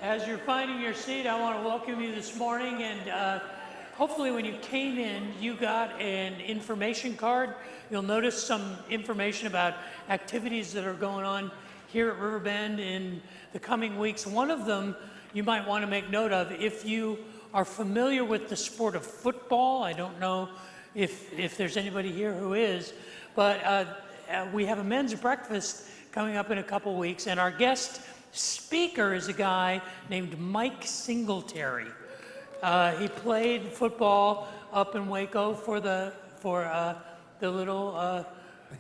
As you're finding your seat, I want to welcome you this morning, and hopefully when you came in, you got an information card. You'll notice some information about activities that are going on here at Riverbend in the coming weeks. One of them you might want to make note of if you are familiar with the sport of football. I don't know if there's anybody here who is, but we have a men's breakfast coming up in a couple weeks, and our guest speaker is a guy named Mike Singletary. He played football up in Waco for the little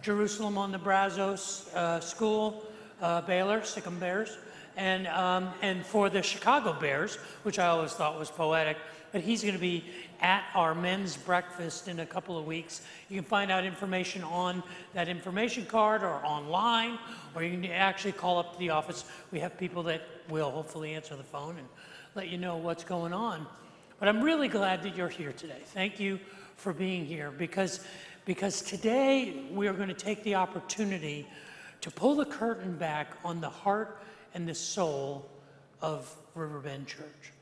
Jerusalem on the Brazos school, Baylor, Sikkim Bears, and for the Chicago Bears, which I always thought was poetic. But he's going to be at our men's breakfast in a couple of weeks. You can find out information on that information card or online, or you can actually call up to the office. We have people that will hopefully answer the phone and let you know what's going on. But I'm really glad that you're here today. Thank you for being here, because today we are going to take the opportunity to pull the curtain back on the heart and the soul of Riverbend Church.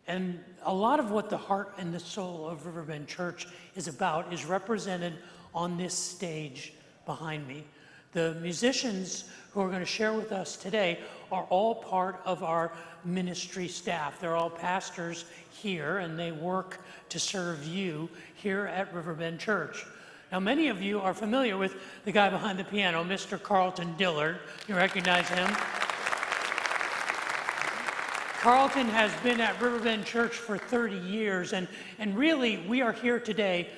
And a lot of what the heart and the soul of Riverbend Church is about is represented on this stage behind me. The musicians who are going to share with us today are all part of our ministry staff. They're all pastors here, and they work to serve you here at Riverbend Church. Now, many of you are familiar with the guy behind the piano, Mr. Carlton Dillard. You recognize him? Carlton has been at Riverbend Church for 30 years, and really, we are here today.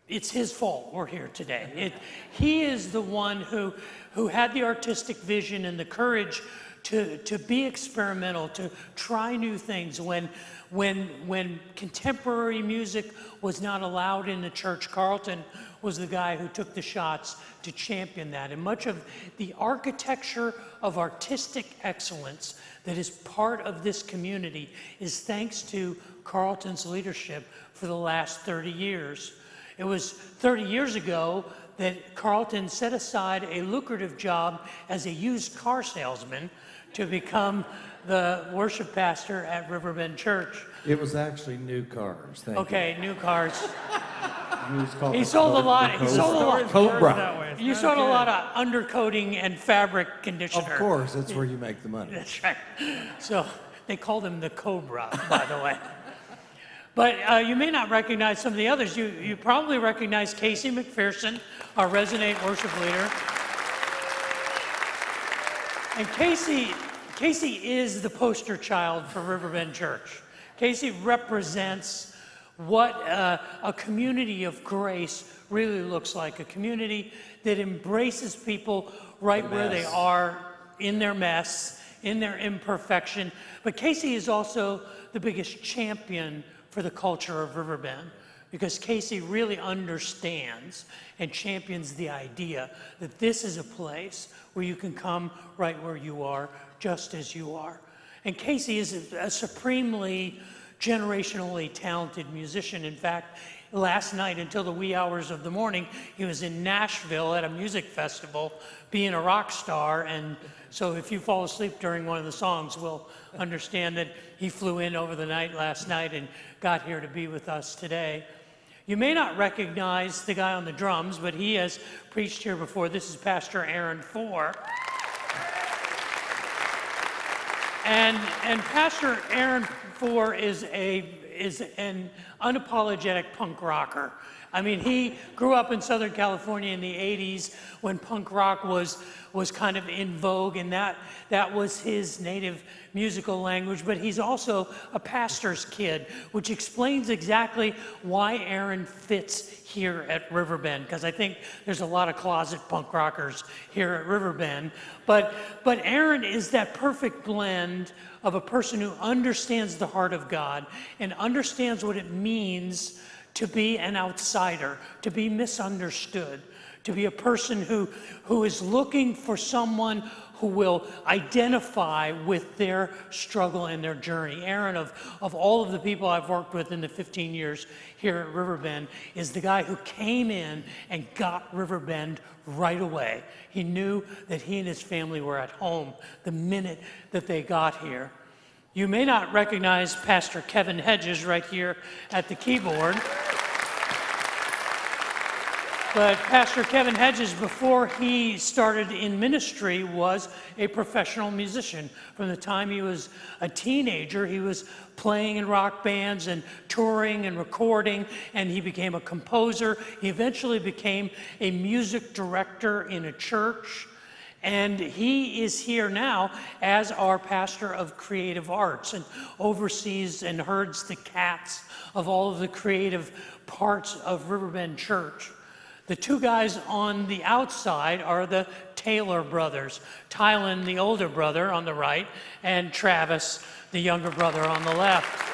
It's his fault we're here today. He is the one who had the artistic vision and the courage to be experimental, to try new things. When contemporary music was not allowed in the church, Carlton was the guy who took the shots to champion that. And much of the architecture of artistic excellence that is part of this community is thanks to Carlton's leadership for the last 30 years. It was 30 years ago that Carlton set aside a lucrative job as a used car salesman to become the worship pastor at Riverbend Church. It was actually new cars. Thank Okay, new cars. you. He sold a lot. He sold a lot. Cobra. You sold a lot of undercoating and fabric conditioner. Of course, that's where you make the money. That's right. So they called him the Cobra, by the way. But you may not recognize some of the others. You probably recognize Casey McPherson, our resident worship leader. And Casey is the poster child for Riverbend Church. Casey represents what a community of grace really looks like, a community that embraces people right where they are, in their mess, in their imperfection. But Casey is also the biggest champion for the culture of Riverbend, because Casey really understands and champions the idea that this is a place where you can come right where you are, just as you are. And Casey is a supremely generationally talented musician. In fact, last night until the wee hours of the morning, he was in Nashville at a music festival being a rock star. And so if you fall asleep during one of the songs, we'll understand that he flew in over the night last night and got here to be with us today. You may not recognize the guy on the drums, but he has preached here before. This is Pastor Aaron Four. And Pastor Aaron Four is an unapologetic punk rocker. I mean, he grew up in Southern California in the 80s when punk rock was kind of in vogue, and that was his native musical language. But he's also a pastor's kid, which explains exactly why Aaron fits here at Riverbend, because I think there's a lot of closet punk rockers here at Riverbend. But Aaron is that perfect blend of a person who understands the heart of God and understands what it means to be an outsider, to be misunderstood, to be a person who is looking for someone who will identify with their struggle and their journey. Aaron, of all of the people I've worked with in the 15 years here at Riverbend, is the guy who came in and got Riverbend right away. He knew that he and his family were at home the minute that they got here. You may not recognize Pastor Kevin Hedges right here at the keyboard. But Pastor Kevin Hedges, before he started in ministry, was a professional musician. From the time he was a teenager, he was playing in rock bands and touring and recording, and he became a composer. He eventually became a music director in a church, and he is here now as our pastor of creative arts and oversees and herds the cats of all of the creative parts of Riverbend Church. The two guys on the outside are the Taylor brothers. Tylen, the older brother, on the right, and Travis, the younger brother, on the left.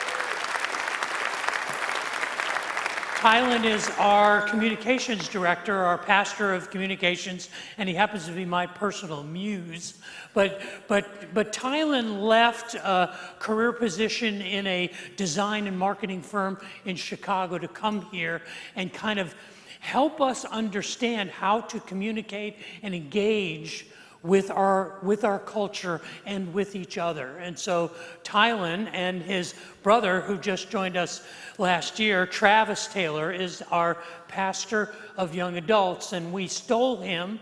Tylen is our communications director, our pastor of communications, and he happens to be my personal muse. But Tylen left a career position in a design and marketing firm in Chicago to come here and kind of help us understand how to communicate and engage with our culture and with each other. And so Tylen and his brother, who just joined us last year, Travis Taylor, is our pastor of young adults, and we stole him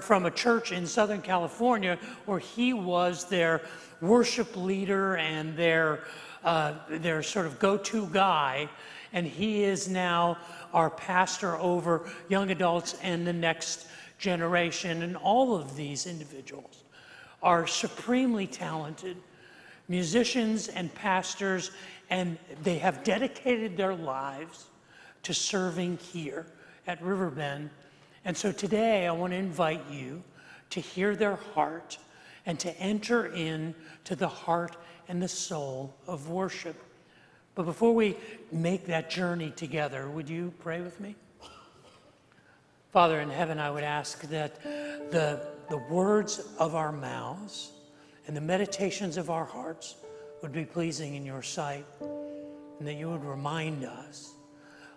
from a church in Southern California where he was their worship leader and their sort of go-to guy, and he is now our pastor over young adults and the next generation. And all of these individuals are supremely talented musicians and pastors, and they have dedicated their lives to serving here at Riverbend. And so today I want to invite you to hear their heart and to enter into the heart and the soul of worship. But before we make that journey together, would you pray with me? Father in heaven, I would ask that the words of our mouths and the meditations of our hearts would be pleasing in your sight, and that you would remind us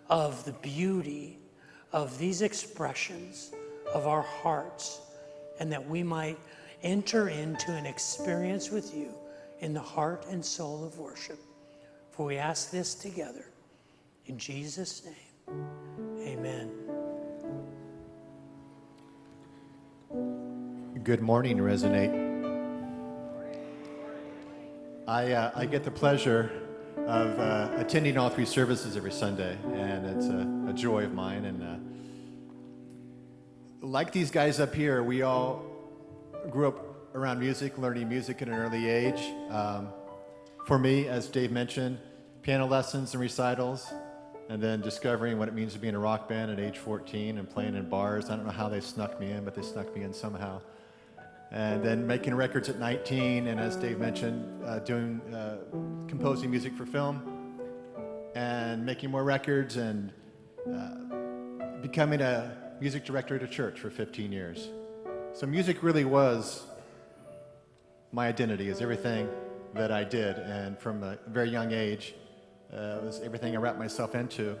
of the beauty of these expressions of our hearts, and that we might enter into an experience with you in the heart and soul of worship. For we ask this together in Jesus' name. Amen. Good morning, Resonate. I get the pleasure of attending all three services every Sunday, and it's a joy of mine. And like these guys up here, we all grew up around music, learning music at an early age. For me, as Dave mentioned, piano lessons and recitals, and then discovering what it means to be in a rock band at age 14 and playing in bars. I don't know how they snuck me in, but they snuck me in somehow. And then making records at 19, and as Dave mentioned, composing music for film, and making more records, and becoming a music director at a church for 15 years. So music really was my identity, is everything that I did, and from a very young age, it was everything I wrapped myself into.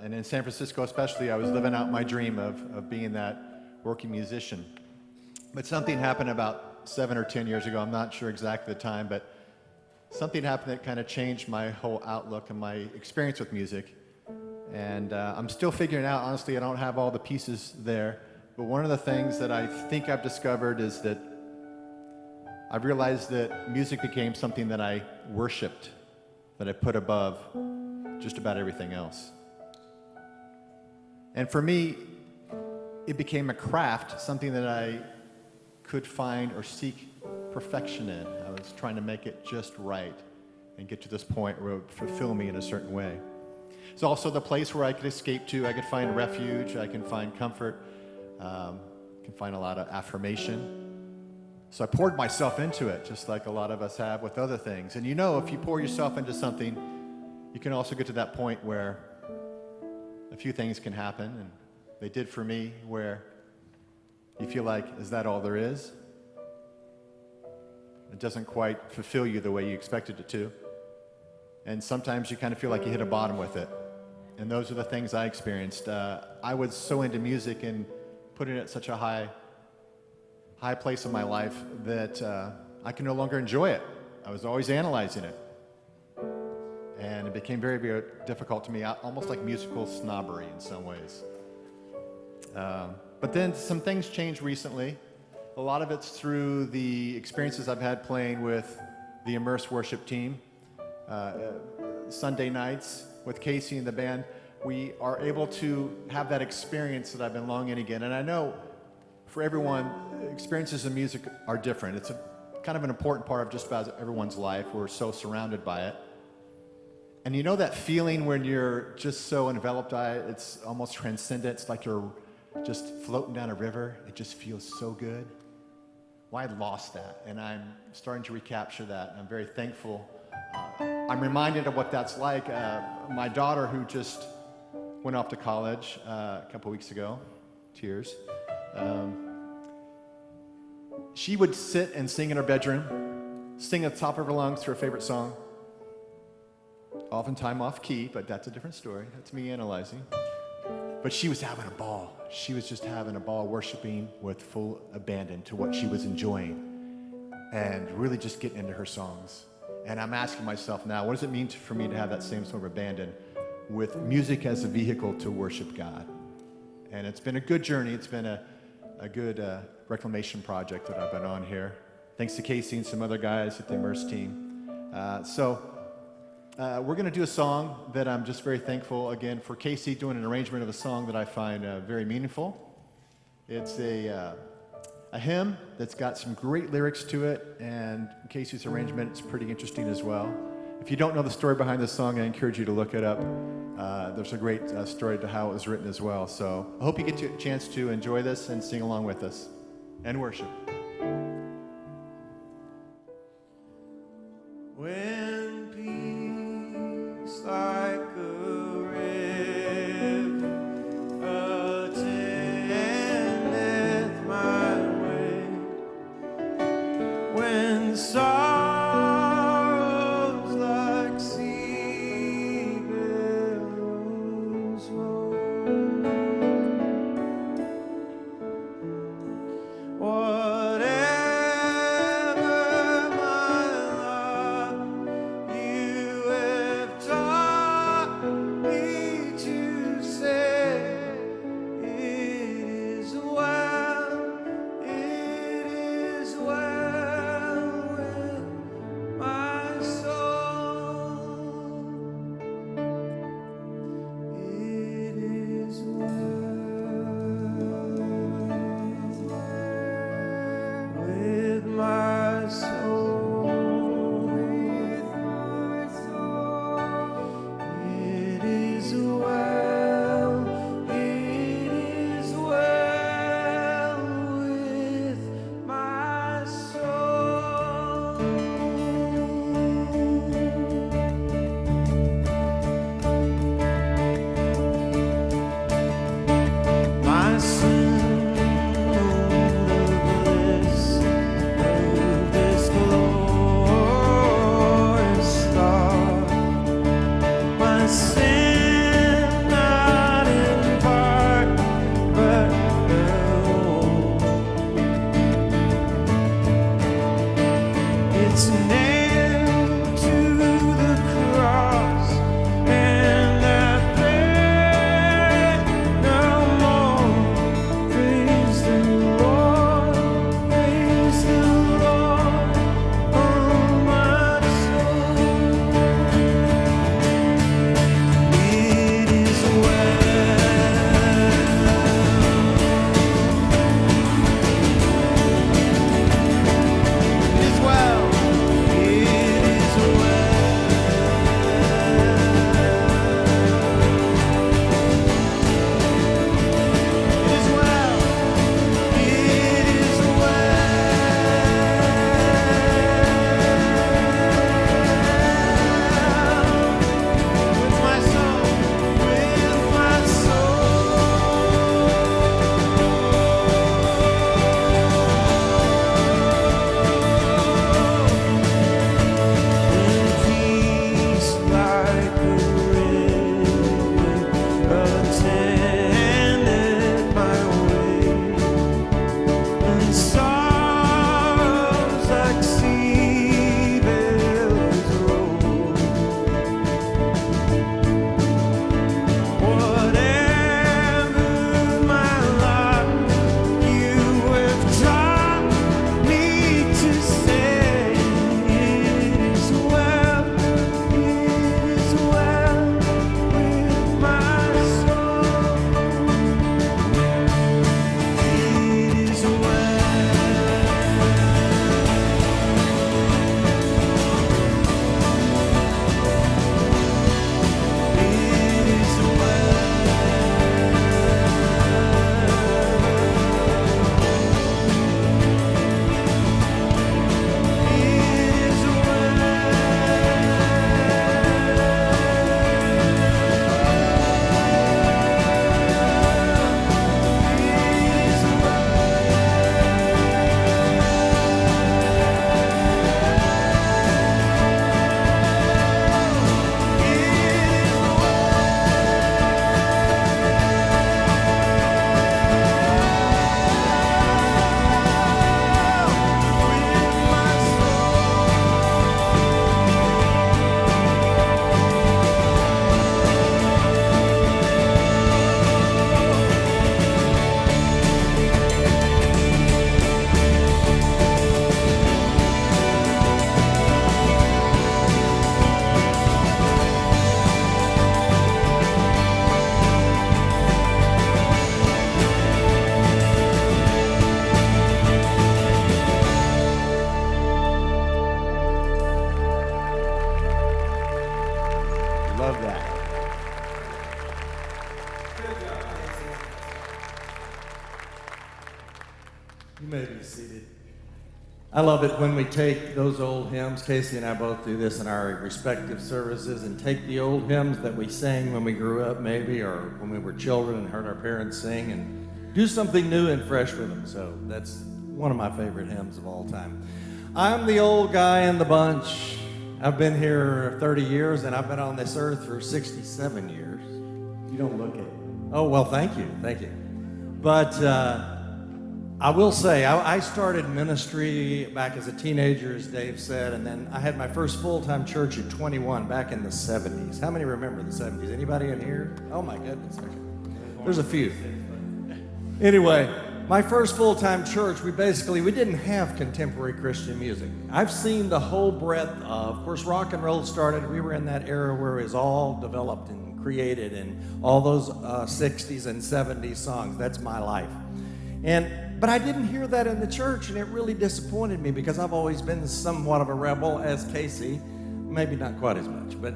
And in San Francisco especially, I was living out my dream of being that working musician. But something happened about 7 or 10 years ago, I'm not sure exactly the time, but something happened that kind of changed my whole outlook and my experience with music. And I'm still figuring out, honestly, I don't have all the pieces there, but one of the things that I think I've discovered is that I've realized that music became something that I worshiped, that I put above just about everything else. And for me, it became a craft, something that I could find or seek perfection in. I was trying to make it just right and get to this point where it would fulfill me in a certain way. It's also the place where I could escape to. I could find refuge, I can find comfort, can find a lot of affirmation. So I poured myself into it, just like a lot of us have with other things. And you know, if you pour yourself into something, you can also get to that point where a few things can happen, and they did for me, where you feel like, is that all there is? It doesn't quite fulfill you the way you expected it to. And sometimes you kind of feel like you hit a bottom with it. And those are the things I experienced. I was so into music and putting it at such a high place in my life that I can no longer enjoy it. I was always analyzing it. And it became very, very difficult to me, almost like musical snobbery in some ways. But then some things changed recently. A lot of it's through the experiences I've had playing with the Immerse worship team. Sunday nights with Casey and the band, we are able to have that experience that I've been longing to get. And I know for everyone, experiences in music are different. It's a kind of an important part of just about everyone's life. We're so surrounded by it. And you know that feeling when you're just so enveloped by it, it's almost transcendent. It's like you're just floating down a river. It just feels so good. Well, I lost that, and I'm starting to recapture that, and I'm very thankful. I'm reminded of what that's like. My daughter, who just went off to college a couple weeks ago, tears, she would sit and sing in her bedroom, sing at the top of her lungs to her favorite song, oftentimes off key, but that's a different story. That's me analyzing. But she was having a ball. She was just having a ball worshiping with full abandon to what she was enjoying and really just getting into her songs. And I'm asking myself now, what does it mean for me to have that same sort of abandon with music as a vehicle to worship God? And it's been a good journey. It's been a good reclamation project that I've been on here. Thanks to Casey and some other guys at the Immerse team. We're going to do a song that I'm just very thankful, again, for Casey doing an arrangement of a song that I find very meaningful. It's a hymn that's got some great lyrics to it, and Casey's arrangement is pretty interesting as well. If you don't know the story behind this song, I encourage you to look it up. There's a great story to how it was written as well. So I hope you get a chance to enjoy this and sing along with us and worship. When peace like a river attendeth my way, when sorrows like sea billows roll, what You may be seated. I love it when we take those old hymns. Casey and I both do this in our respective services, and take the old hymns that we sang when we grew up, maybe, or when we were children and heard our parents sing, and do something new and fresh with them. So that's one of my favorite hymns of all time. I'm the old guy in the bunch. I've been here 30 years, and I've been on this earth for 67 years. You don't look it. Oh, well, thank you. But I will say, I started ministry back as a teenager, as Dave said, and then I had my first full-time church at 21 back in the 70s. How many remember the 70s? Anybody in here? Oh, my goodness. Okay. There's a few. Anyway, my first full-time church, we didn't have contemporary Christian music. I've seen the whole breadth of course, rock and roll started. We were in that era where it was all developed and created, and all those 60s and 70s songs. That's my life. But I didn't hear that in the church, and it really disappointed me because I've always been somewhat of a rebel, as Casey. Maybe not quite as much, but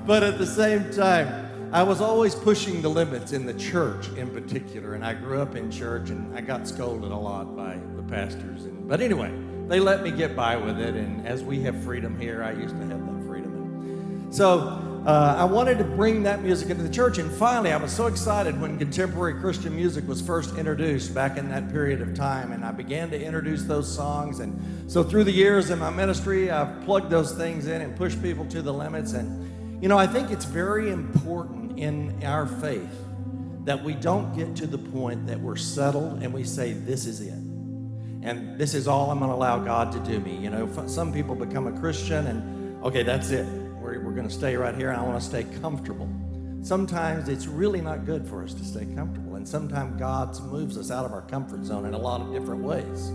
but at the same time, I was always pushing the limits in the church in particular, and I grew up in church, and I got scolded a lot by the pastors. But anyway, they let me get by with it, and as we have freedom here, I used to have that freedom. And so I wanted to bring that music into the church, and finally I was so excited when contemporary Christian music was first introduced back in that period of time, and I began to introduce those songs. And so through the years in my ministry, I've plugged those things in and pushed people to the limits. And I think it's very important in our faith that we don't get to the point that we're settled and we say, this is it, and this is all I'm going to allow God to do me. Some people become a Christian and, okay, that's it. We're going to stay right here, and I want to stay comfortable. Sometimes it's really not good for us to stay comfortable, and sometimes God moves us out of our comfort zone in a lot of different ways.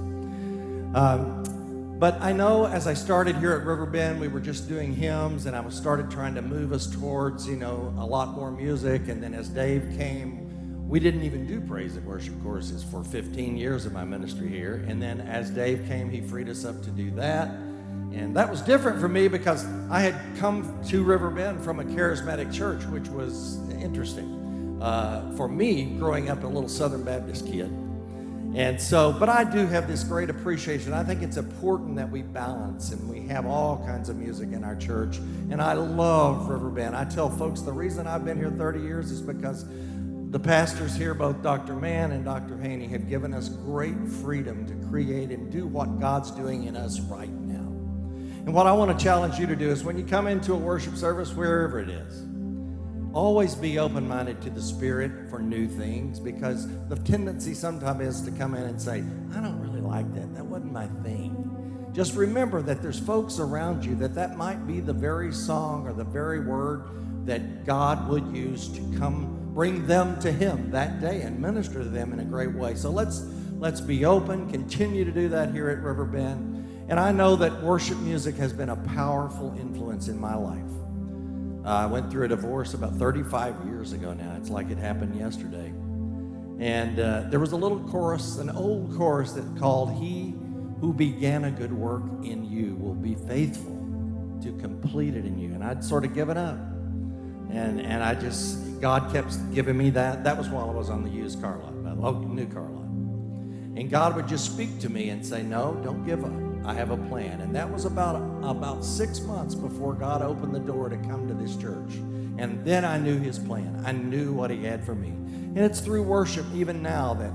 But I know as I started here at Riverbend, we were just doing hymns, and I started trying to move us towards, a lot more music. And then as Dave came, we didn't even do praise and worship courses for 15 years of my ministry here. And then as Dave came, he freed us up to do that. And that was different for me because I had come to Riverbend from a charismatic church, which was interesting for me growing up a little Southern Baptist kid. And so, but I do have this great appreciation. I think it's important that we balance, and we have all kinds of music in our church. And I love Riverbend. I tell folks the reason I've been here 30 years is because the pastors here, both Dr. Mann and Dr. Haney, have given us great freedom to create and do what God's doing in us right now. And what I want to challenge you to do is when you come into a worship service, wherever it is, always be open-minded to the Spirit for new things, because the tendency sometimes is to come in and say, I don't really like that. That wasn't my thing. Just remember that there's folks around you that might be the very song or the very word that God would use to come bring them to Him that day and minister to them in a great way. So let's be open, continue to do that here at Riverbend. And I know that worship music has been a powerful influence in my life. I went through a divorce about 35 years ago now. It's like it happened yesterday. And there was a little chorus, an old chorus that called, He who began a good work in you will be faithful to complete it in you. And I'd sort of given up. And God kept giving me that. That was while I was on the used car lot, by the way, new car lot. And God would just speak to me and say, no, don't give up. I have a plan. And that was about 6 months before God opened the door to come to this church. And then I knew His plan. I knew what He had for me. And it's through worship even now that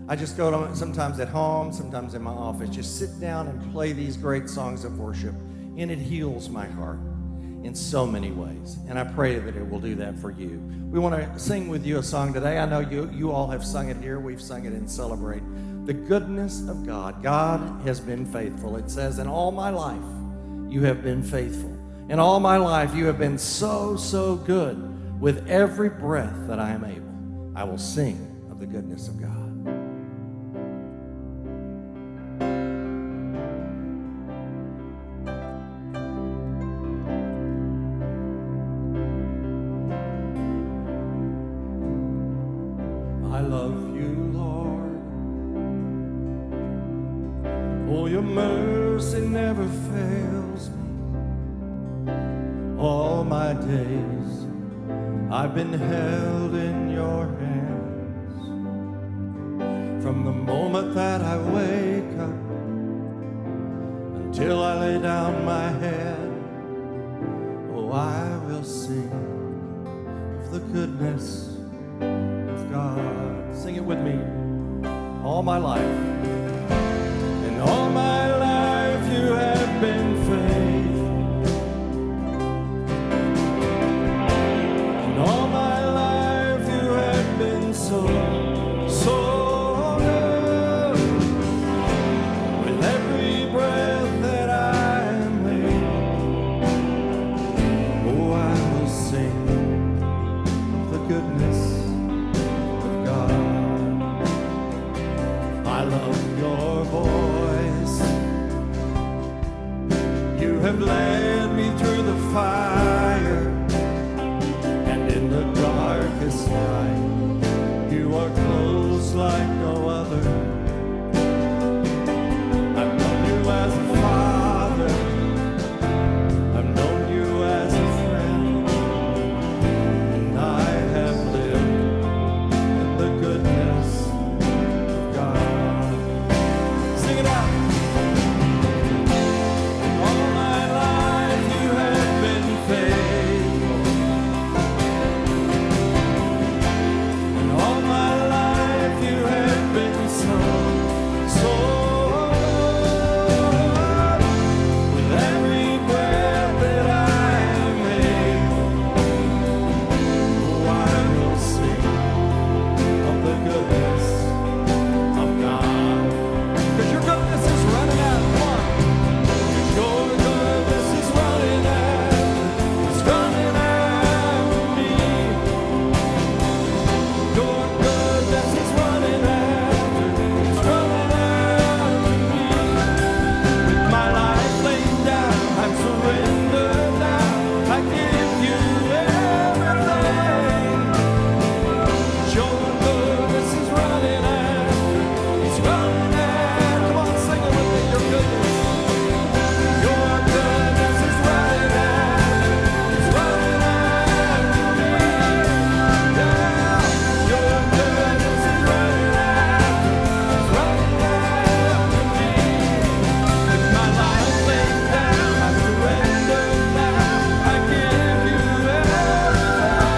I just go to, sometimes at home, sometimes in my office, just sit down and play these great songs of worship. And it heals my heart in so many ways. And I pray that it will do that for you. We want to sing with you a song today. I know you all have sung it here. We've sung it in Celebrate. The goodness of God. God has been faithful. It says, in all my life, you have been faithful. In all my life, you have been so, so good. With every breath that I am able, I will sing of the goodness of God. I love you, Lord. Oh, your mercy never fails me. All my days I've been held in your hands. From the moment that I wake up until I lay down my head, oh, I will sing of the goodness of God. Sing it with me. All my life. And all my life you have been faithful. And all my life you have been so good. With every breath that I am able, oh, I will sing of the goodness of God. I love your voice. You have led me through the fire, and in the darkest night, you are close like no other. I've known you as a father, I've known you as a friend, and I have lived in the goodness of God. Sing it out. All my life you have been faithful, and all my life you have been so good. With every breath that I am able, oh, I will sing of the goodness of God. 'Cause your goodness is running out. Come on. 'Cause your goodness is running out. It's running after me. Your goodness is running after. It's running after me. With my life laid down, I'm surrendered now. I give you everything. Your goodness is running after. It's running after. Come on, sing it with me. Your goodness. Your goodness is running after. It's running after me. Yeah. Your goodness is running after. It's running after me. With my life laid down, I'm surrendered now. I give you everything.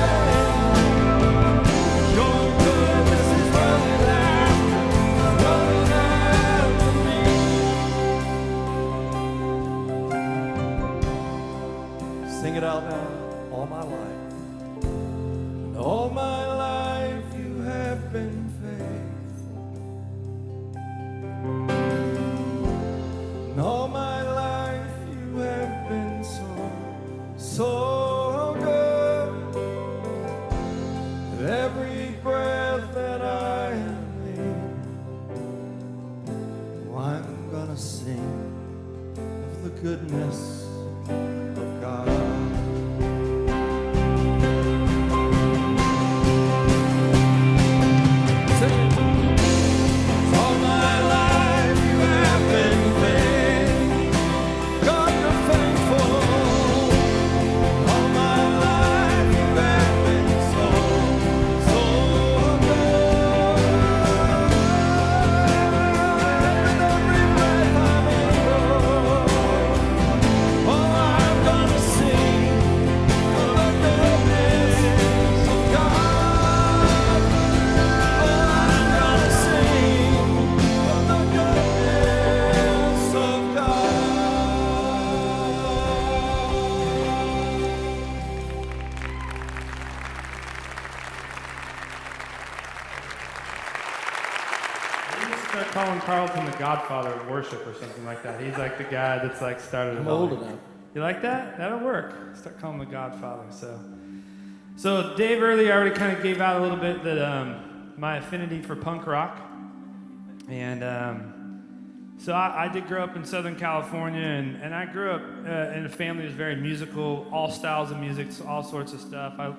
Your goodness is running after. It's running after me. Sing it out now. All my life. And all my life you have been faithful. And all my life you have been so good. With every breath that I am able, oh, I'm gonna sing of the goodness of God. Sing it. All my life you have been faithful. God, you're faithful. All my life you have been so good. With every breath I'm able, oh, I'm gonna sing of the goodness of God. Oh, I'm gonna sing of the goodness of God. We need to start calling Carlton the Godfather of worship or something like that. He's like the guy that's like started it I'm all. old enough. You like that? That'll work. Start calling him the Godfather. So Dave earlier already kind of gave out a little bit that my affinity for punk rock, and so I did grow up in Southern California, and I grew up in a family that was very musical, all styles of music, so all sorts of stuff. I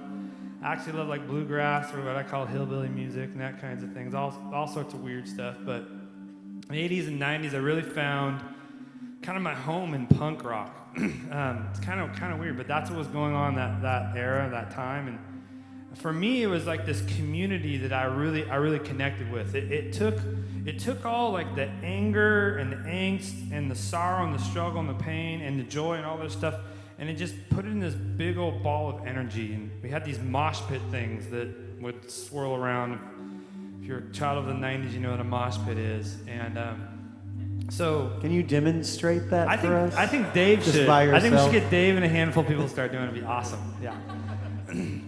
actually love like bluegrass or what I call hillbilly music and that kinds of things, all sorts of weird stuff. But in the 80s and 90s, I really found kind of my home in punk rock. It's kind of weird, but that's what was going on that era, that time. And for me, it was like this community that I really connected with. It took all like the anger and the angst and the sorrow and the struggle and the pain and the joy and all this stuff, and it just put it in this big old ball of energy. And we had these mosh pit things that would swirl around. If you're a child of the 90s, you know what a mosh pit is. And so Can you demonstrate that for us? I think Dave Just should. by I think we should yourself? get Dave and a handful of people to start doing it. It'd be awesome. Yeah.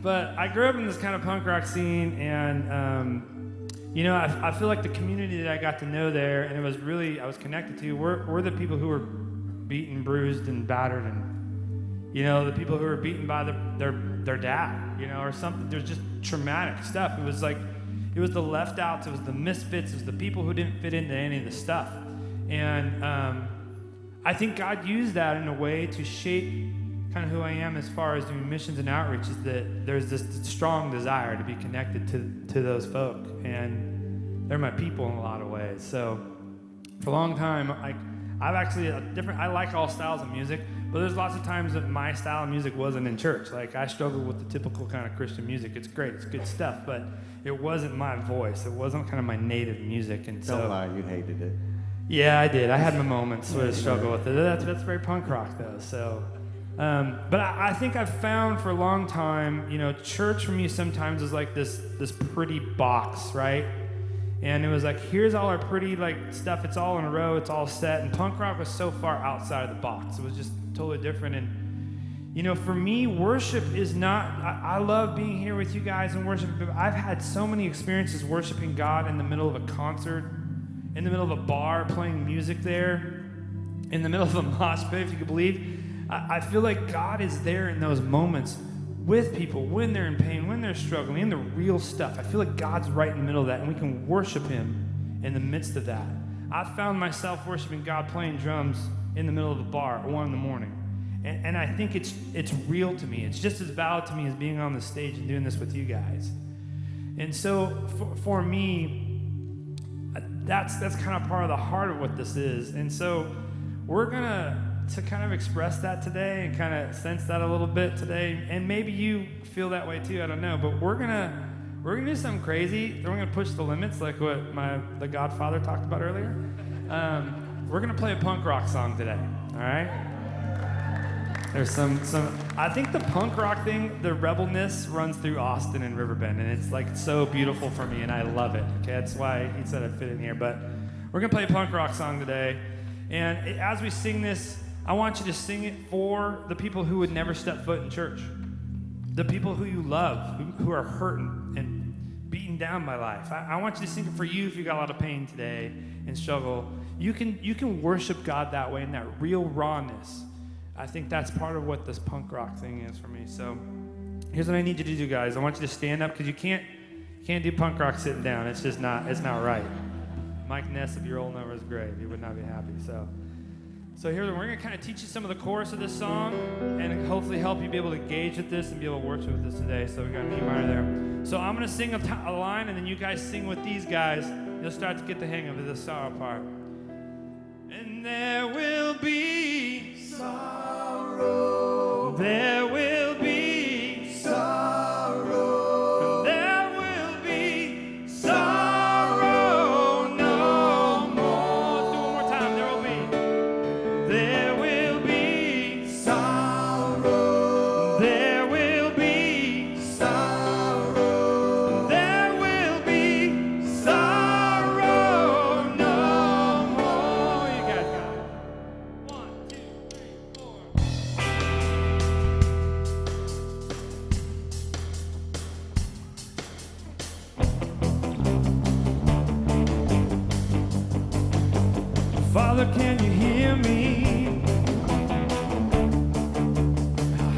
But I grew up in this kind of punk rock scene, and you know, I feel like the community that I got to know there, and it was really I was connected to, were the people who were beaten, bruised, and battered, and you know, the people who were beaten by their dad, you know, or something. There's just traumatic stuff. It was like it was the left outs, it was the misfits, it was the people who didn't fit into any of the stuff, and I think God used that in a way to shape kind of who I am as far as doing missions and outreach, is that there's this strong desire to be connected to those folk, and they're my people in a lot of ways. So for a long time, I've actually I like all styles of music, but there's lots of times that my style of music wasn't in church. Like I struggled with the typical kind of Christian music. It's great, it's good stuff, but it wasn't my voice. It wasn't kind of my native music, and so Don't lie, you hated it. yeah, I did. I had my moments where I struggled with it. That's very punk rock though. So. But I think I've found for a long time, you know, church for me sometimes is like this pretty box, right? And it was like, here's all our pretty like stuff. It's all in a row. It's all set. And punk rock was so far outside of the box. It was just totally different. And you know, for me, worship is not. I love being here with you guys and worshiping. But I've had so many experiences worshiping God in the middle of a concert, in the middle of a bar, playing music there, in the middle of a mosh pit, if you could believe. I feel like God is there in those moments with people when they're in pain, when they're struggling, in the real stuff. I feel like God's right in the middle of that, and we can worship Him in the midst of that. I found myself worshiping God playing drums in the middle of a bar at 1 a.m, and I think it's real to me. It's just as valid to me as being on the stage and doing this with you guys. And so for me, that's kind of part of the heart of what this is. And so we're gonna to kind of express that today and kind of sense that a little bit today, and maybe you feel that way too, I don't know, but we're gonna do something crazy. We're gonna push the limits like what the Godfather talked about earlier. We're gonna play a punk rock song today, all right? There's some I think the punk rock thing, the rebelness runs through Austin and Riverbend, and it's like so beautiful for me, and I love it. Okay, that's why he said I'd fit in here. But we're gonna play a punk rock song today, and as we sing this, I want you to sing it for the people who would never step foot in church, the people who you love, who are hurting and beaten down by life. I want you to sing it for you if you got a lot of pain today and struggle. You can worship God that way in that real rawness. I think that's part of what this punk rock thing is for me. So here's what I need you to do, guys. I want you to stand up because you can't do punk rock sitting down. It's just not right. Mike Ness, if your old number is great, he would not be happy. So here, we're going to kind of teach you some of the chorus of this song and hopefully help you be able to engage with this and be able to worship with this today. So we got an E minor there. So I'm going to sing a line, and then you guys sing with these guys. You'll start to get the hang of the sorrow part. And there will be sorrow. There will be sorrow. There will be sorrow no more. Let's do it one more time. There will be. There will be sorrow. There will be sorrow. There will be sorrow no more. You guys got it. 1, 2, 3, 4. Father, can you hear me?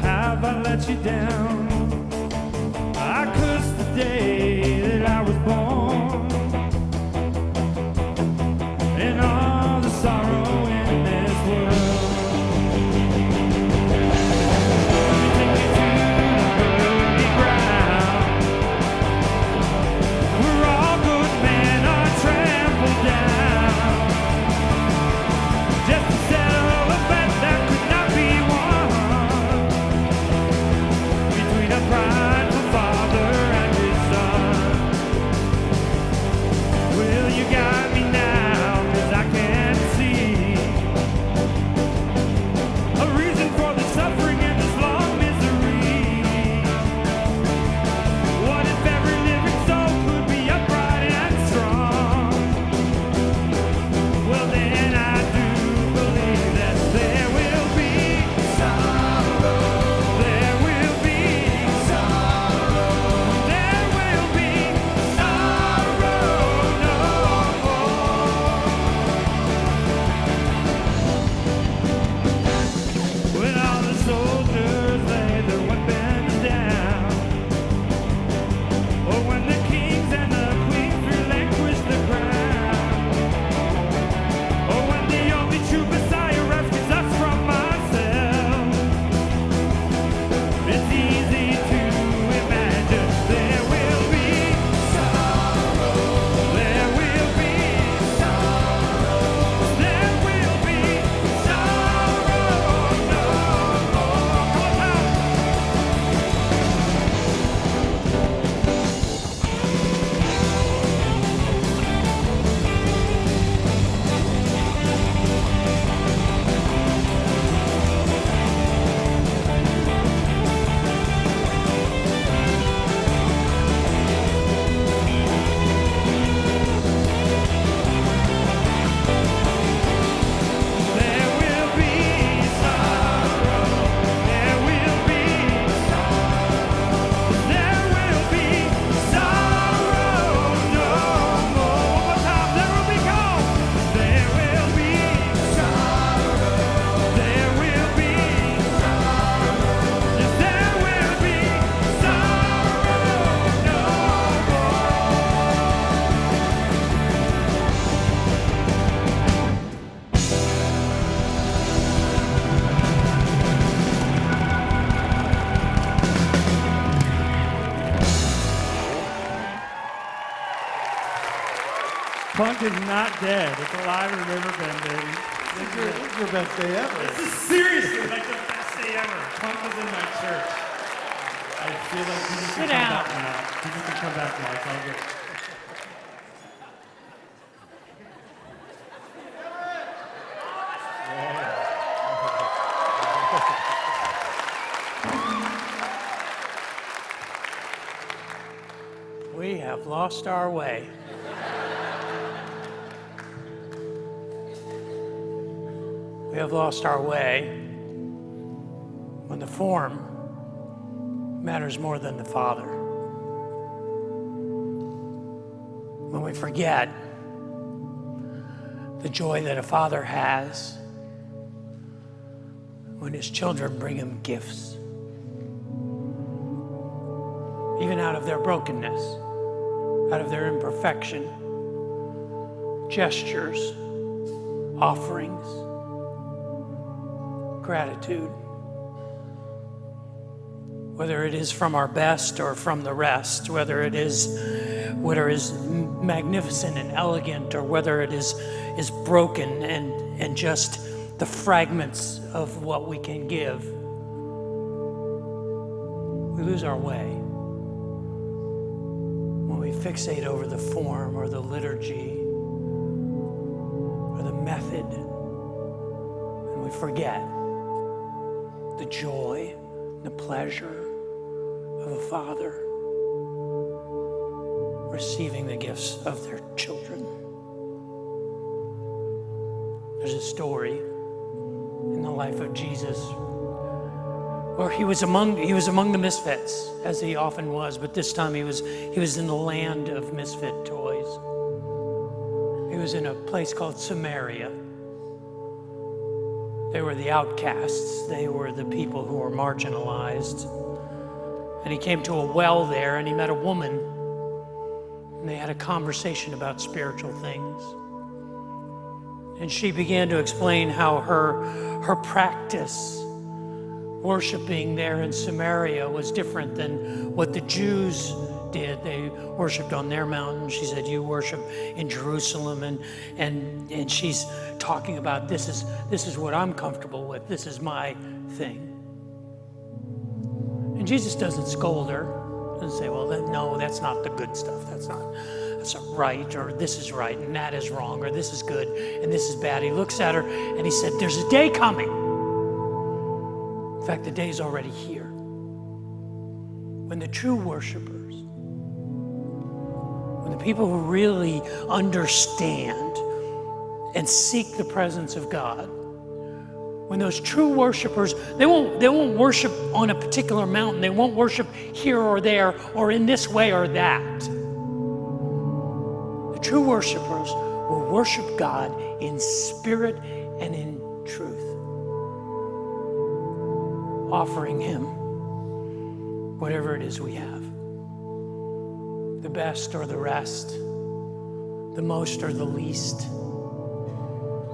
Have I let you down? I cursed the day that I was born, and all the sorrow in this world. You take me to the early ground, where all good men are trampled down. Just to settle a bet that could not be won between a prideful father Punk is not dead. It's alive in Riverbend, baby. This is your best day ever. This is seriously like the best day ever. Punk is in my church. I feel like Jesus can Sit come down. back now. Jesus can come back now. It's all good. We have lost our way. We have lost our way when the form matters more than the Father. When we forget the joy that a father has when his children bring him gifts, even out of their brokenness, out of their imperfection, gestures, offerings, gratitude. Whether it is from our best or from the rest, whether it is magnificent and elegant, or whether it is broken and just the fragments of what we can give, we lose our way when we fixate over the form or the liturgy or the method, and we forget the joy, the pleasure of a father receiving the gifts of their children. There's a story in the life of Jesus where he was among the misfits, as he often was, but this time he was in the land of misfit toys. He was in a place called Samaria. They were the outcasts. They were the people who were marginalized. And he came to a well there, and he met a woman, and they had a conversation about spiritual things. And she began to explain how her practice worshiping there in Samaria was different than what the Jews did. They worshiped on their mountain. She said, you worship in Jerusalem, and she's talking about this is what I'm comfortable with. This is my thing. And Jesus doesn't scold her. Doesn't say, well, no, that's not the good stuff. That's not right, or this is right and that is wrong, or this is good and this is bad. He looks at her and he said, there's a day coming. In fact, the day's already here, when the true worshipers, when the people who really understand and seek the presence of God, when those true worshipers, they won't worship on a particular mountain. They won't worship here or there or in this way or that. The true worshipers will worship God in spirit and in truth, offering Him whatever it is we have, the best or the rest, the most or the least,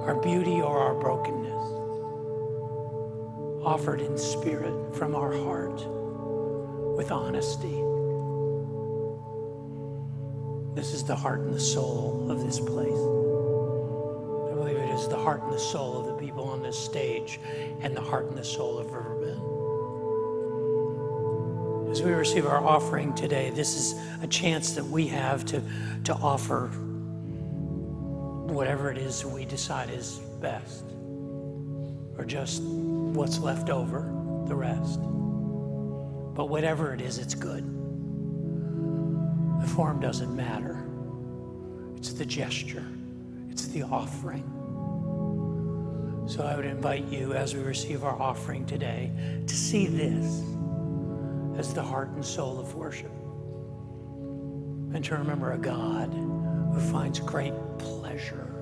our beauty or our brokenness, offered in spirit from our heart with honesty. This is the heart and the soul of this place. I believe it is the heart and the soul of the people on this stage and the heart and the soul of Riverbend. As we receive our offering today, this is a chance that we have to offer whatever it is we decide is best, or just what's left over, the rest. But whatever it is, it's good. The form doesn't matter. It's the gesture. It's the offering. So I would invite you, as we receive our offering today, to see this as the heart and soul of worship, and to remember a God who finds great pleasure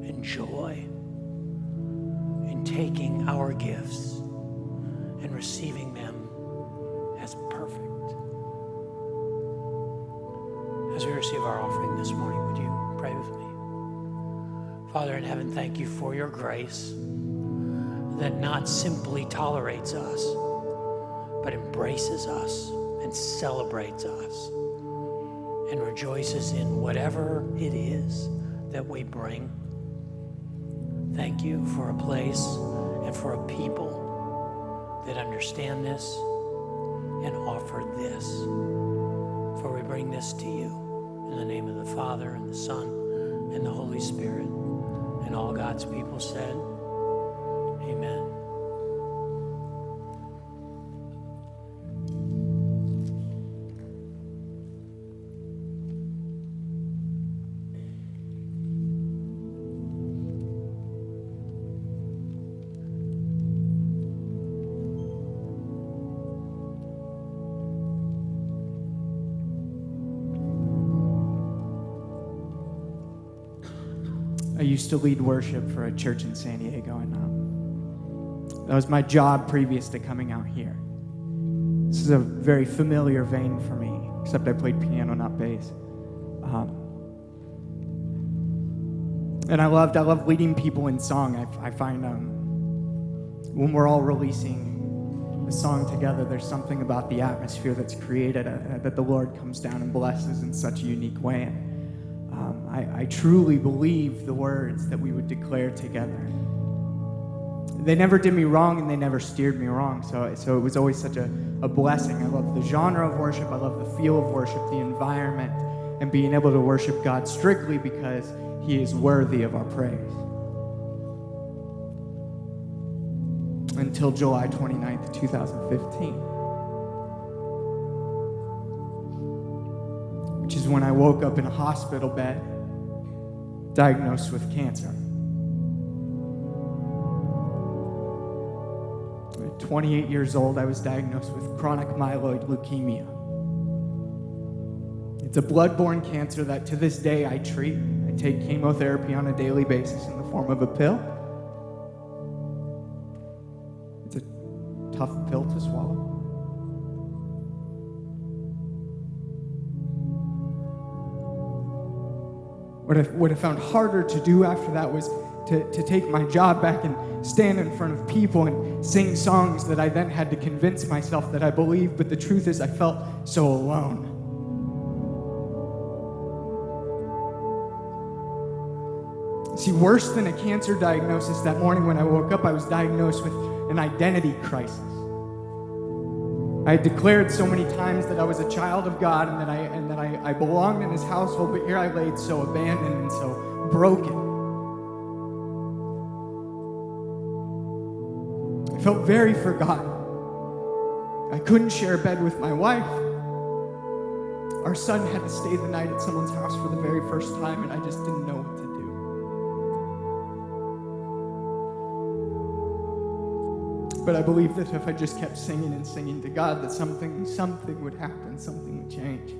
and joy in taking our gifts and receiving them as perfect. As we receive our offering this morning, would you pray with me? Father in heaven, thank you for your grace that not simply tolerates us, but embraces us and celebrates us and rejoices in whatever it is that we bring. Thank you for a place and for a people that understand this and offer this. For we bring this to you in the name of the Father and the Son and the Holy Spirit. And all God's people said, amen. I used to lead worship for a church in San Diego, and that was my job previous to coming out here. This is a very familiar vein for me, except I played piano, not bass. And I loved leading people in song. I find when we're all releasing a song together, there's something about the atmosphere that's created that the Lord comes down and blesses in such a unique way. I truly believe the words that we would declare together. They never did me wrong and they never steered me wrong, so it was always such a blessing. I love the genre of worship, I love the feel of worship, the environment, and being able to worship God strictly because He is worthy of our praise. Until July 29th, 2015. Which is when I woke up in a hospital bed, diagnosed with cancer. At 28 years old, I was diagnosed with chronic myeloid leukemia. It's a blood-borne cancer that to this day I treat. I take chemotherapy on a daily basis in the form of a pill. It's a tough pill to swallow. What I found harder to do after that was to take my job back and stand in front of people and sing songs that I then had to convince myself that I believed, but the truth is I felt so alone. See, worse than a cancer diagnosis, that morning when I woke up, I was diagnosed with an identity crisis. I had declared so many times that I was a child of God and that I belonged in His household, but here I laid so abandoned and so broken. I felt very forgotten. I couldn't share a bed with my wife. Our son had to stay the night at someone's house for the very first time, and I just didn't know what to do. But I believe that if I just kept singing and singing to God, that something would happen, something would change.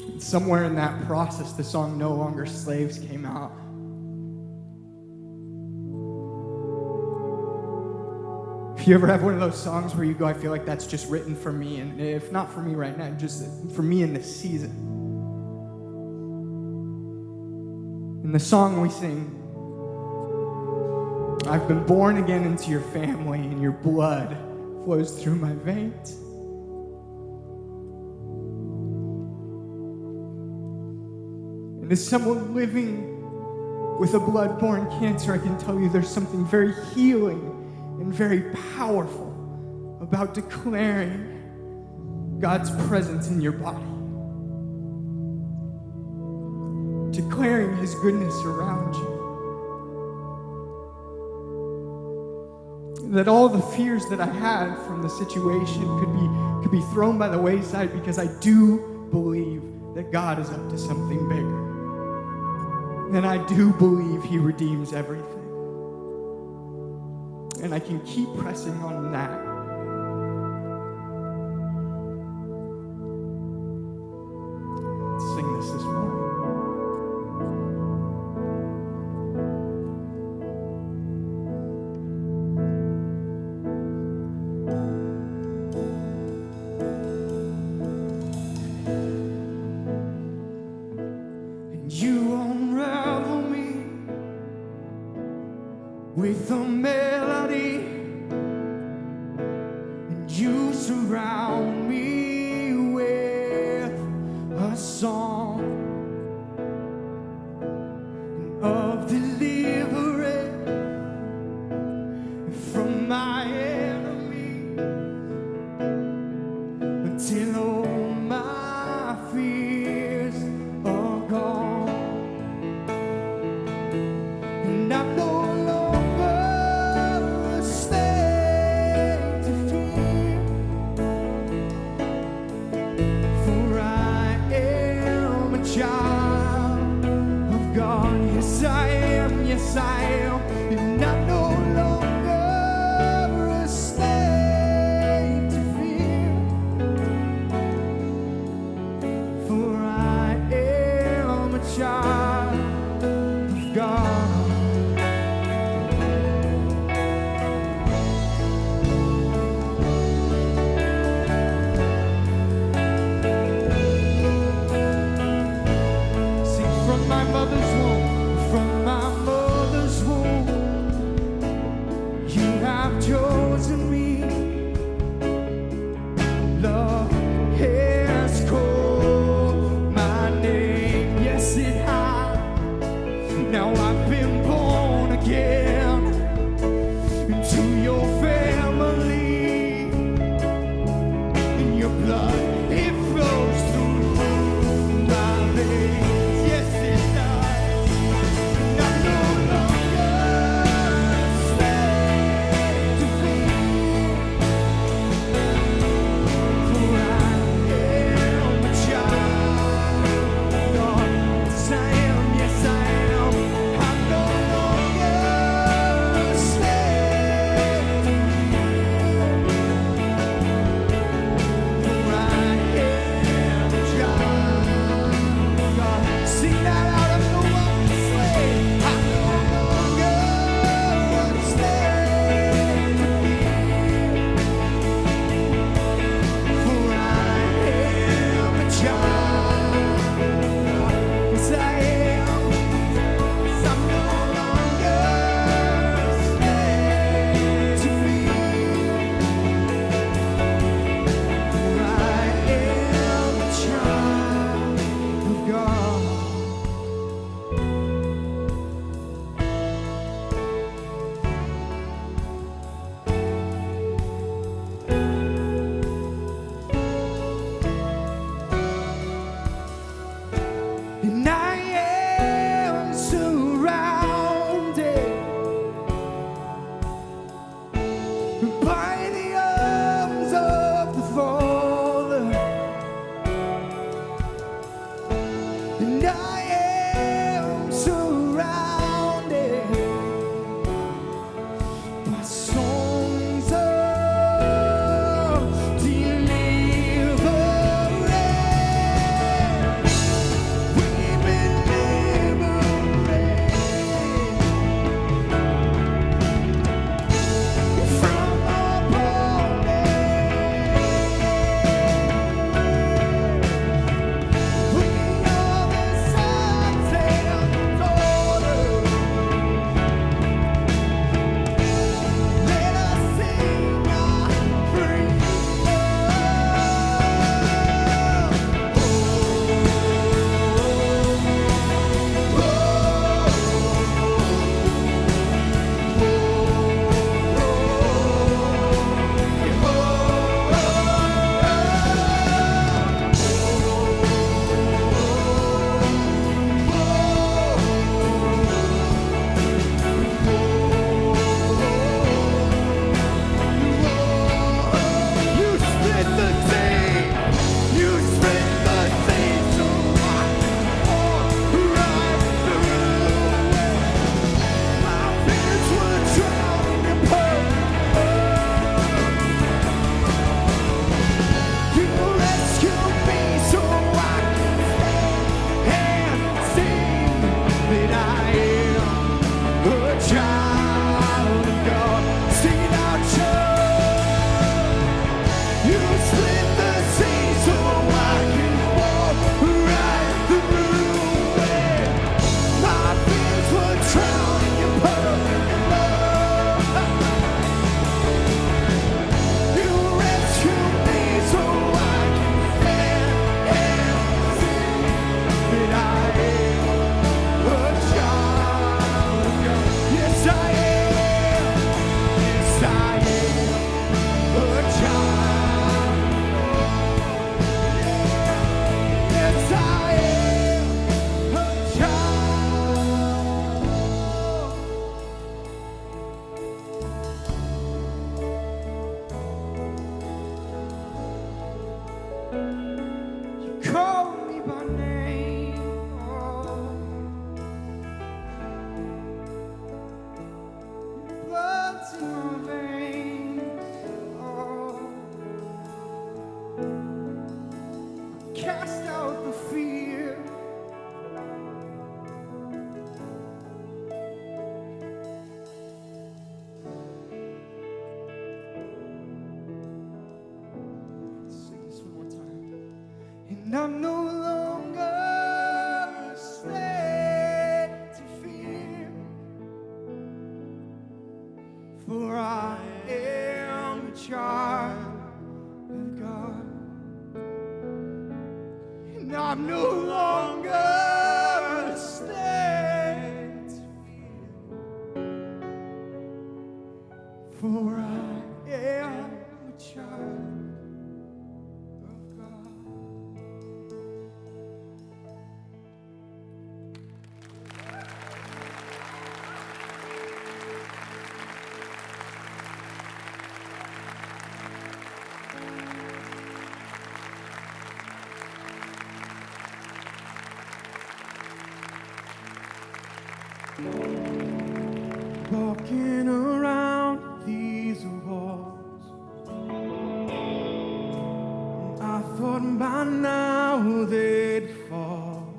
And somewhere in that process, the song No Longer Slaves came out. If you ever have one of those songs where you go, I feel like that's just written for me, and if not for me right now, just for me in this season. In the song we sing, I've been born again into your family, and your blood flows through my veins. And as someone living with a blood-borne cancer, I can tell you there's something very healing and very powerful about declaring God's presence in your body. Declaring His goodness around you. That all the fears that I had from the situation could be thrown by the wayside, because I do believe that God is up to something bigger. And I do believe He redeems everything. And I can keep pressing on that. Let's sing this morning. You unravel me with a melody, and you surround me with a song. I am, yes I am, and I'm no longer a slave to fear, for I am a child of God. From my mother's womb, you have chosen me. Love has called my name, yes it has. Now I've been born again into your family. In your blood, it flows through my veins. Yes, it does. And I'm no longer a slave to fear, for I am a child of God. Yes, I am. Yes, I am. I'm no longer a slave to fear, for I am a child of God. Sing that out. I'm no longer a slave. I'm no longer a slave to fear, for I am a child of God. Yes, I am. Yes, I'm no longer a slave to fear, for I am a child of God. And I am surrounded by the arms of the Father, and I am surrounded by songs of deliverance. We've been liberated from our bondage. We are the sons For I am a child of God, and I'm no longer a slave to fear. For I am a child of God. Walking around these walls, I thought by now they'd fall,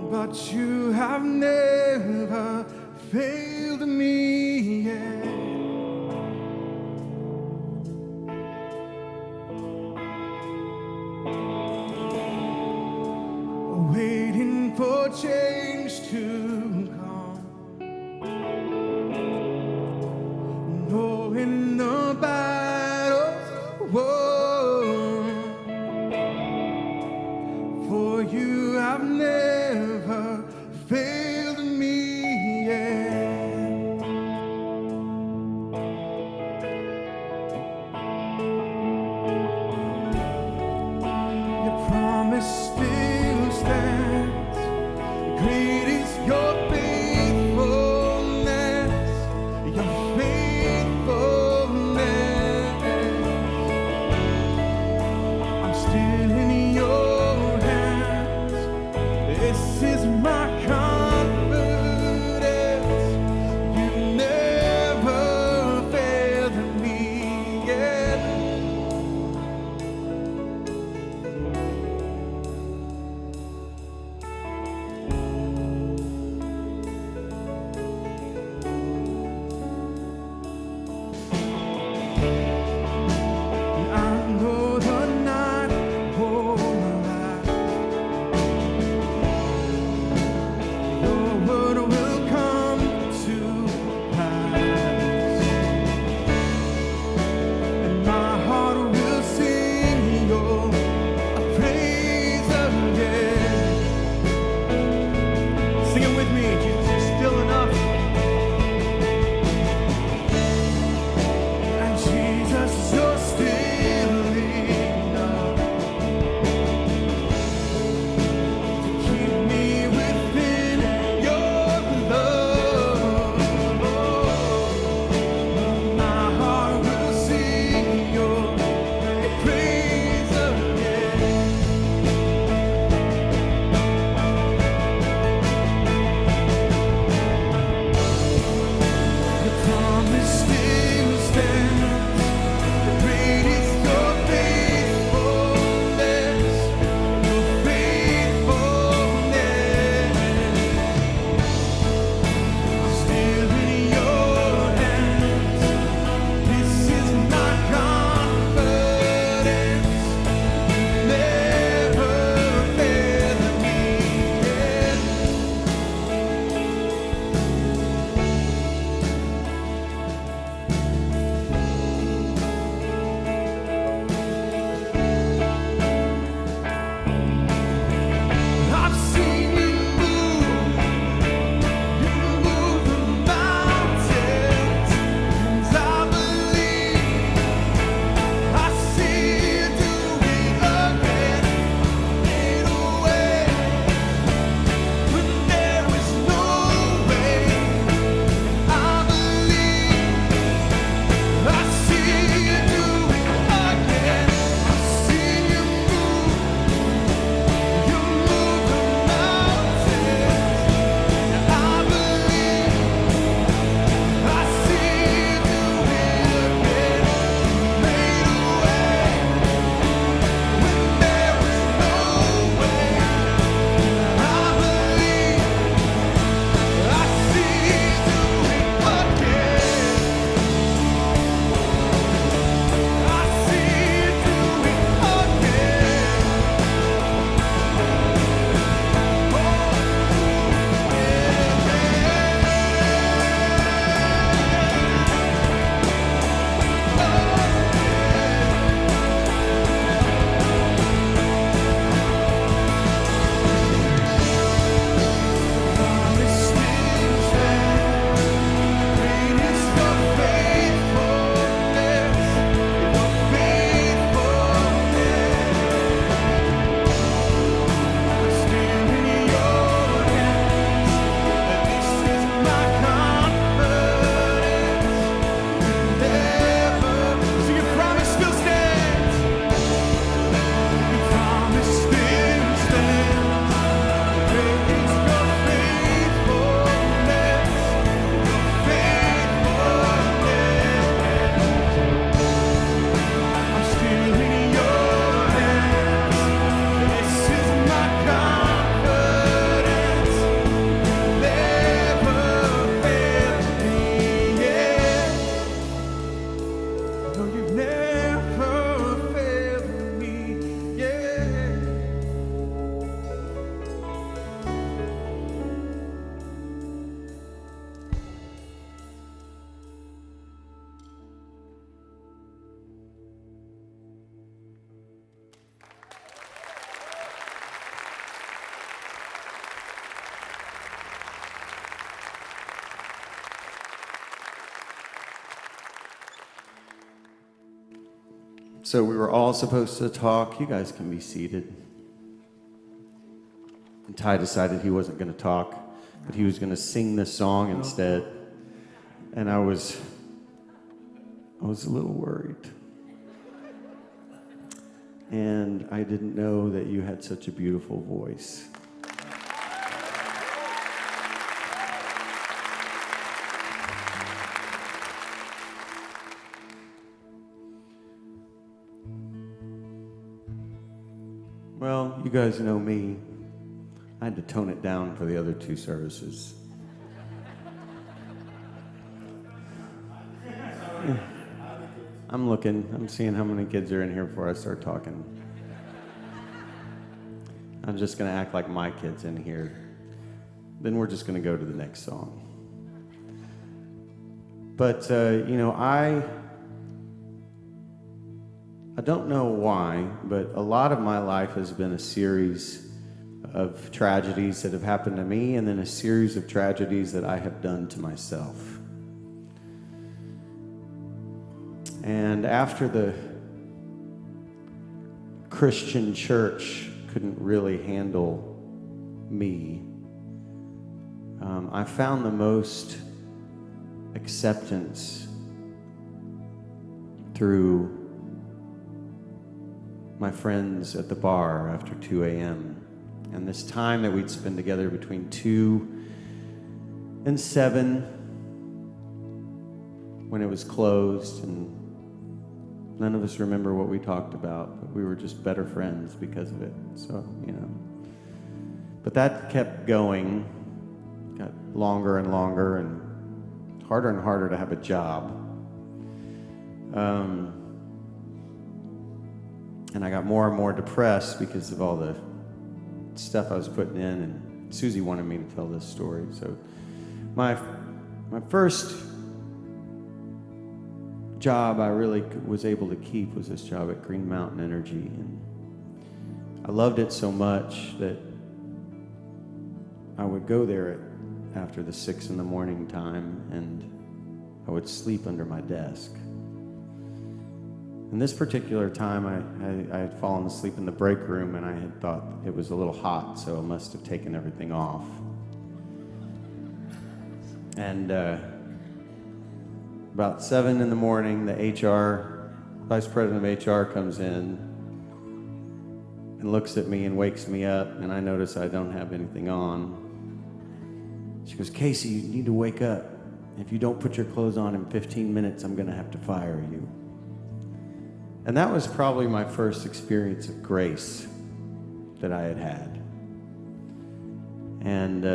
but you have never failed me yet. Waiting for change to come, knowing the battle's won. For you have never failed me yet. Your promise still stands. Great is your faithfulness, your faithfulness. I'm still in your hands. This is my confidence. So we were all supposed to talk. You guys can be seated. And Ty decided he wasn't going to talk, but he was going to sing this song instead. And I was a little worried. And I didn't know that you had such a beautiful voice. Well, you guys know me. I had to tone it down for the other two services. I'm seeing how many kids are in here before I start talking. I'm just going to act like my kid's in here. Then we're just going to go to the next song. But, I don't know why, but a lot of my life has been a series of tragedies that have happened to me, and then a series of tragedies that I have done to myself. And after the Christian church couldn't really handle me, I found the most acceptance through my friends at the bar after 2 a.m. And this time that we'd spend together between 2 and 7 when it was closed, and none of us remember what we talked about, but we were just better friends because of it. So, But that kept going, got longer and longer, and harder to have a job. And I got more and more depressed because of all the stuff I was putting in, and Susie wanted me to tell this story. So my first job I really was able to keep was this job at Green Mountain Energy, and I loved it so much that I would go there after the 6 a.m. time, and I would sleep under my desk. And this particular time, I had fallen asleep in the break room, and I had thought it was a little hot, so I must have taken everything off. And about 7 a.m, the vice president of HR comes in and looks at me and wakes me up, and I notice I don't have anything on. She goes, "Casey, you need to wake up. If you don't put your clothes on in 15 minutes, I'm going to have to fire you." And that was probably my first experience of grace that I had had. And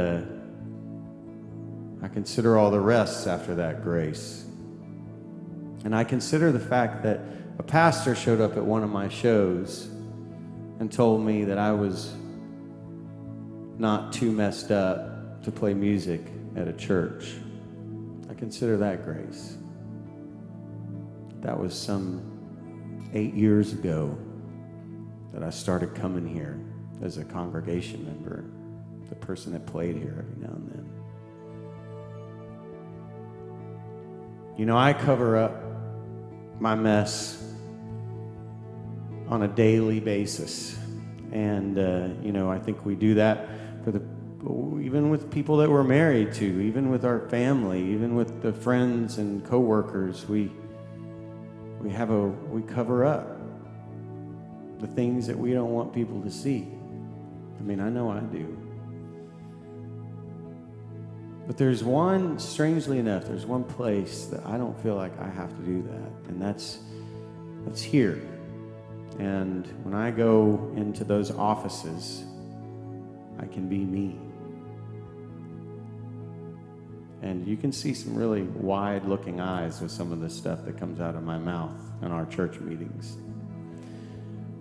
I consider all the rest after that grace. And I consider the fact that a pastor showed up at one of my shows and told me that I was not too messed up to play music at a church. I consider that grace. That was some 8 years ago that I started coming here as a congregation member, the person that played here every now and then. I cover up my mess on a daily basis. And, I think we do that even with people that we're married to, even with our family, even with the friends and coworkers, we cover up the things that we don't want people to see. I know I do. But strangely enough, there's one place that I don't feel like I have to do that, and that's here. And when I go into those offices, I can be me. And you can see some really wide-looking eyes with some of the stuff that comes out of my mouth in our church meetings.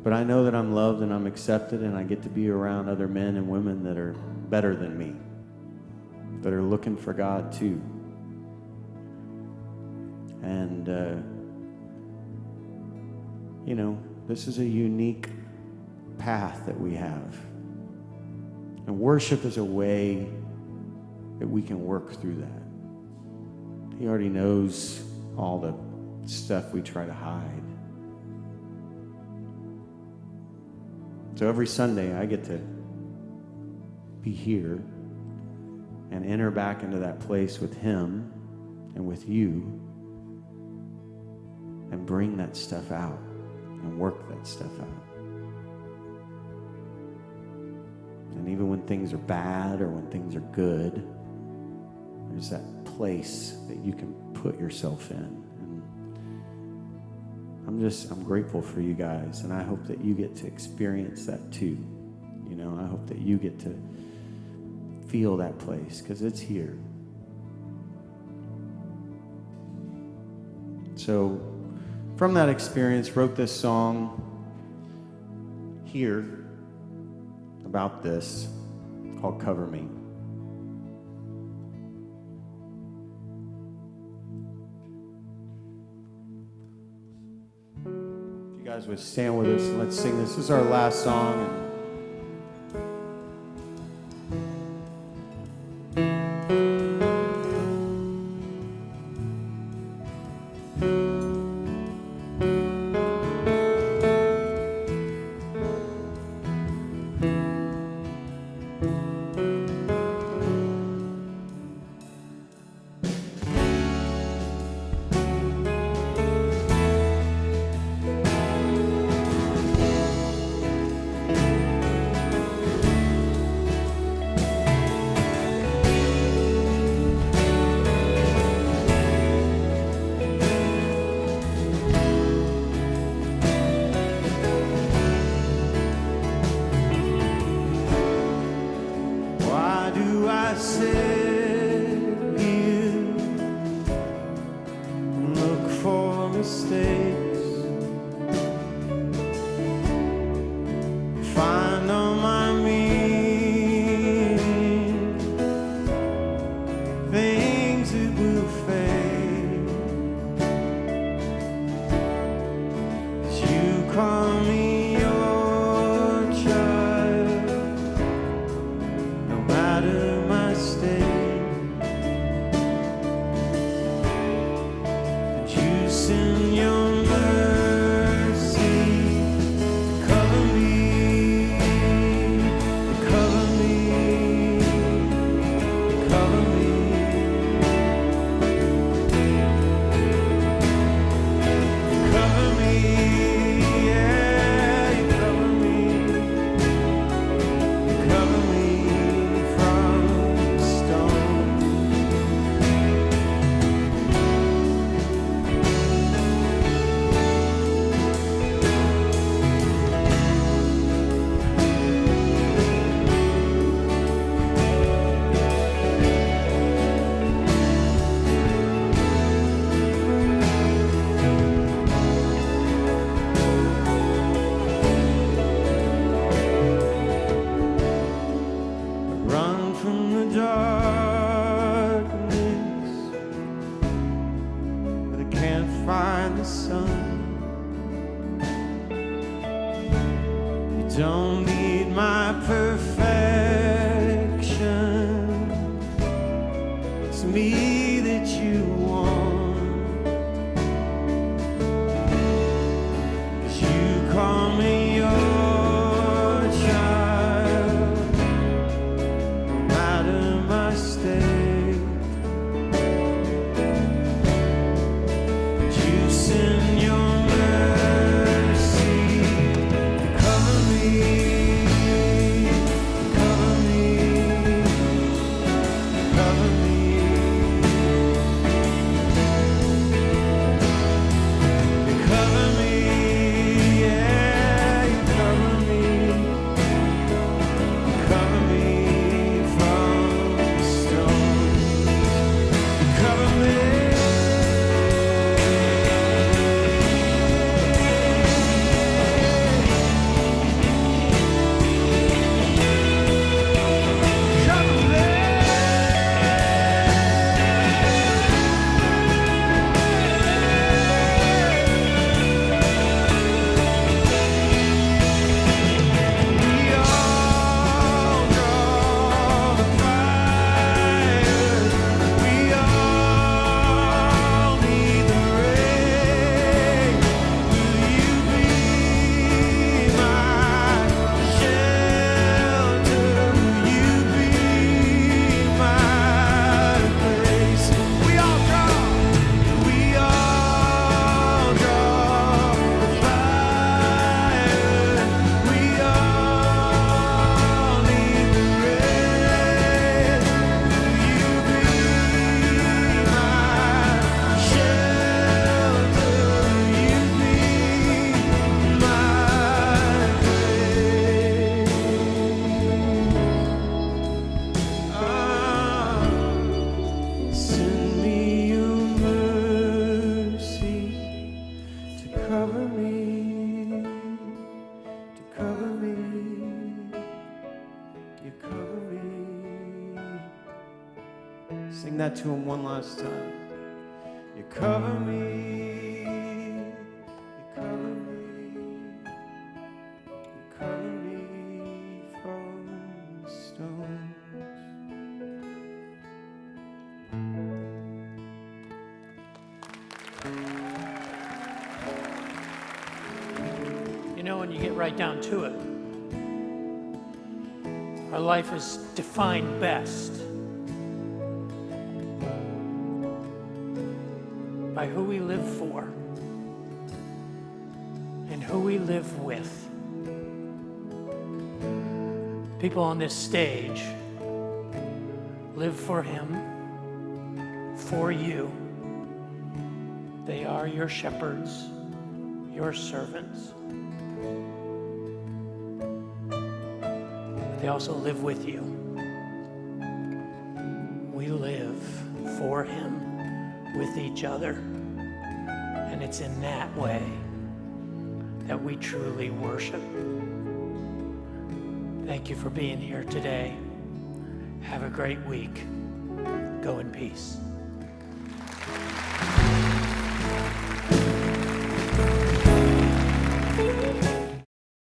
But I know that I'm loved and I'm accepted, and I get to be around other men and women that are better than me, that are looking for God too. And, this is a unique path that we have. And worship is a way that we can work through that. He already knows all the stuff we try to hide. So every Sunday I get to be here and enter back into that place with him and with you and bring that stuff out and work that stuff out. And even when things are bad or when things are good, there's that place that you can put yourself in. And I'm grateful for you guys, and I hope that you get to experience that too. You know, I hope that you get to feel that place, because it's here. So from that experience, wrote this song here about this called Cover Me. If you guys would stand with us and let's sing this. This is our last song. Stay. you cover me. Sing that to him one last time. You cover me, you cover me, you cover me from the stones. You know, when you get right down to it, our life is defined best by who we live for and who we live with. People on this stage live for Him, for you. They are your shepherds, your servants. But they also live with you. We live for Him, with each other. And it's in that way that we truly worship. Thank you for being here today. Have a great week. Go in peace.